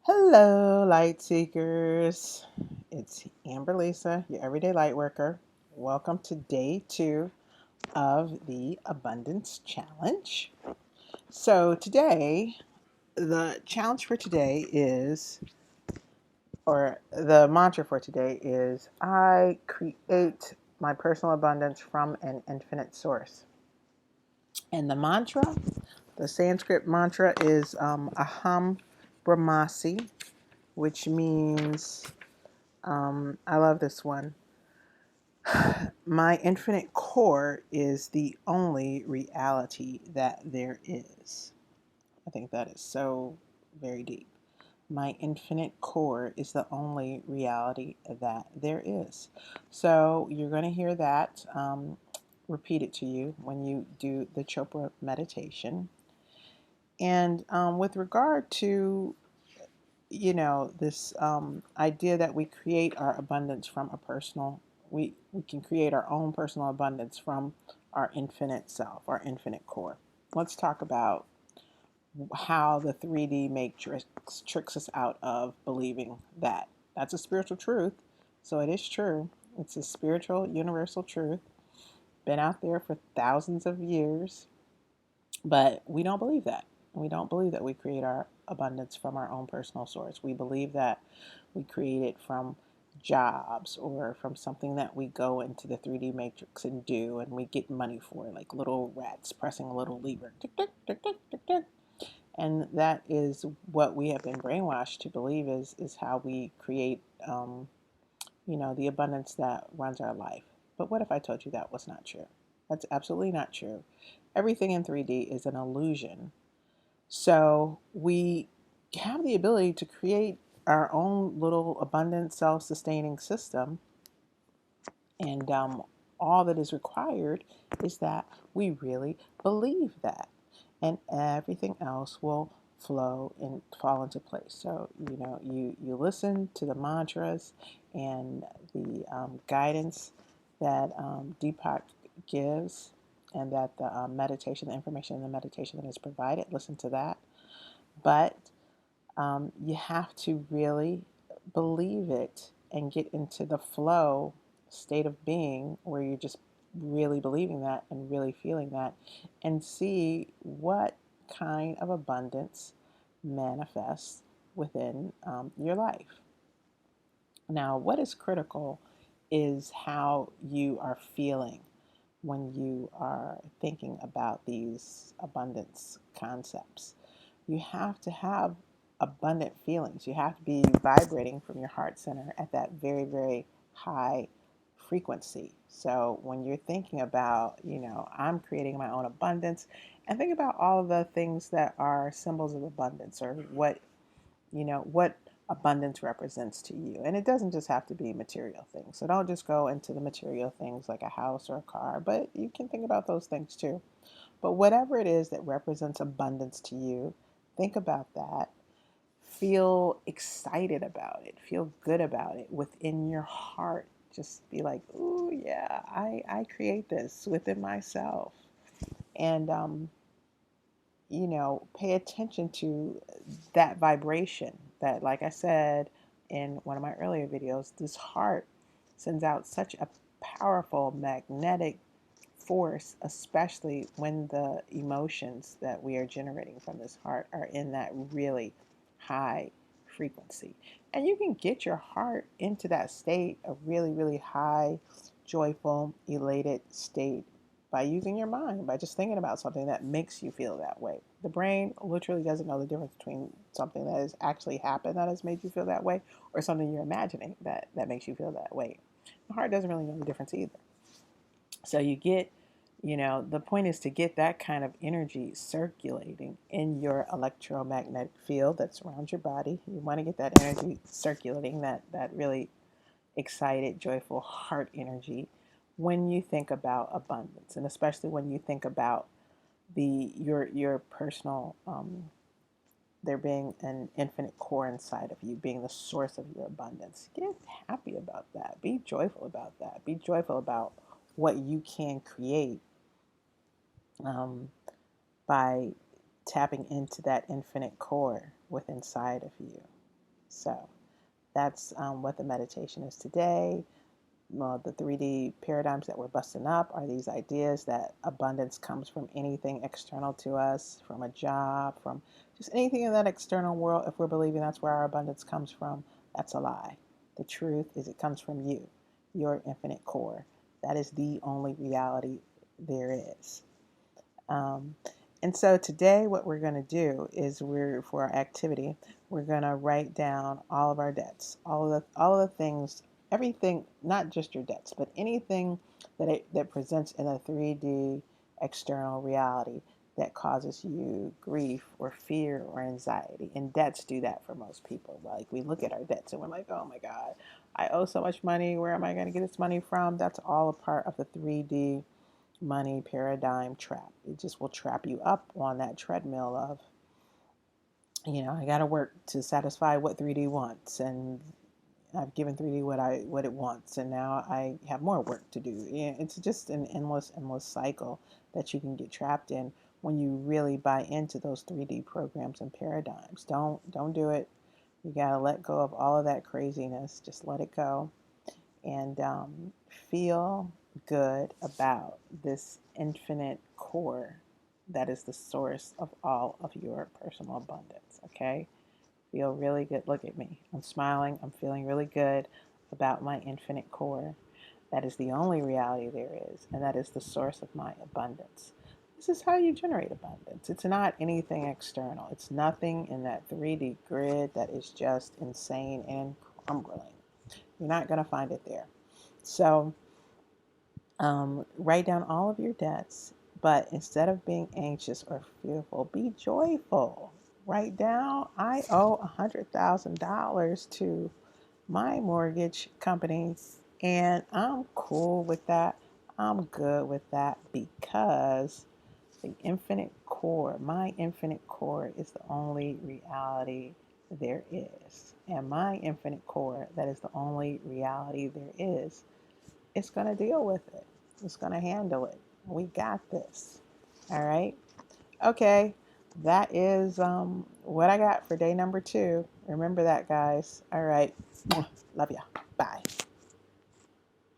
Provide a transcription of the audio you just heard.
Hello, light seekers. It's Amber Lisa, your everyday light worker. Welcome to day 2 of the Abundance Challenge. So, today, the challenge for today is, or the mantra for today is, I create my personal abundance from an infinite source. And the Sanskrit mantra is Aham Brahmasi, which means I love this one. My infinite core is the only reality that there is. I think that is so very deep. My infinite core is the only reality that there is. So you're going to hear that repeated to you when you do the Chopra meditation. And with regard to this idea that we create our abundance from a personal we can create our own personal abundance from our infinite self, our infinite core. Let's talk about how the 3D matrix tricks us out of believing that. That's a spiritual truth, so it is true. It's a spiritual universal truth, been out there for thousands of years. But we don't believe that. We don't believe that we create our abundance from our own personal source. We believe that we create it from jobs or from something that we go into the 3D matrix and do, and we get money for, like little rats pressing a little lever. Tick, tick, tick, tick, tick, tick. And that is what we have been brainwashed to believe is how we create, the abundance that runs our life. But what if I told you that was not true? That's absolutely not true. Everything in 3D is an illusion. So we have the ability to create our own little abundant self sustaining system. And all that is required is that we really believe that. And everything else will flow and fall into place. So, you listen to the mantras and the guidance that Deepak gives, and that the meditation, the information in the meditation that is provided, listen to that. But you have to really believe it and get into the flow state of being where you're just really believing that and really feeling that, and see what kind of abundance manifests within your life. Now, what is critical is how you are feeling when you are thinking about these abundance concepts. You have to have abundant feelings. You have to be vibrating from your heart center at that very, very high frequency. So when you're thinking about, I'm creating my own abundance, and think about all of the things that are symbols of abundance, or what abundance represents to you. And it doesn't just have to be material things. So don't just go into the material things like a house or a car, but you can think about those things too. But whatever it is that represents abundance to you, think about that. Feel excited about it. Feel good about it within your heart. Just be like, ooh, yeah, I create this within myself. And, pay attention to that vibration that, like I said in one of my earlier videos, this heart sends out such a powerful magnetic force, especially when the emotions that we are generating from this heart are in that really high frequency. And you can get your heart into that state of really, really high, joyful, elated state by using your mind, by just thinking about something that makes you feel that way. The brain literally doesn't know the difference between something that has actually happened that has made you feel that way, or something you're imagining that makes you feel that way. The heart doesn't really know the difference either. So the point is to get that kind of energy circulating in your electromagnetic field that surrounds your body. You want to get that energy circulating, that really excited, joyful heart energy when you think about abundance, and especially when you think about your personal there being an infinite core inside of you, being the source of your abundance. Get happy about that. Be joyful about that. Be joyful about what you can create um, by tapping into that infinite core within inside of you. So that's what the meditation is today. The 3D paradigms that we're busting up are these ideas that abundance comes from anything external to us, from a job, from just anything in that external world. If we're believing that's where our abundance comes from, that's a lie. The truth is it comes from you, your infinite core. That is the only reality there is. Um, and so today, what we're going to do is for our activity, we're going to write down all of our debts, all of the things, everything, not just your debts, but anything that presents in a 3D external reality that causes you grief or fear or anxiety. And debts do that for most people. Like we look at our debts and we're like, oh my God, I owe so much money. Where am I going to get this money from? That's all a part of the 3D money paradigm trap. It just will trap you up on that treadmill of, I got to work to satisfy what 3D wants, and I've given 3D what it wants, and now I have more work to do. It's just an endless cycle that you can get trapped in when you really buy into those 3D programs and paradigms. Don't do it. You got to let go of all of that craziness. Just let it go and feel good about this infinite core that is the source of all of your personal abundance. Okay? Feel really good. Look at me. I'm smiling. I'm feeling really good about my infinite core. That is the only reality there is, and that is the source of my abundance. This is how you generate abundance. It's not anything external. It's nothing in that 3D grid that is just insane and crumbling. You're not going to find it there. So write down all of your debts, but instead of being anxious or fearful, be joyful. Write down, I owe $100,000 to my mortgage company, and I'm cool with that. I'm good with that because the infinite core, my infinite core, is the only reality there is. And my infinite core, that is the only reality there is, it's going to deal with it. It's going to handle it. We got this. All right. Okay. That is what I got for day number 2. Remember that, guys. All right. Love ya. Bye.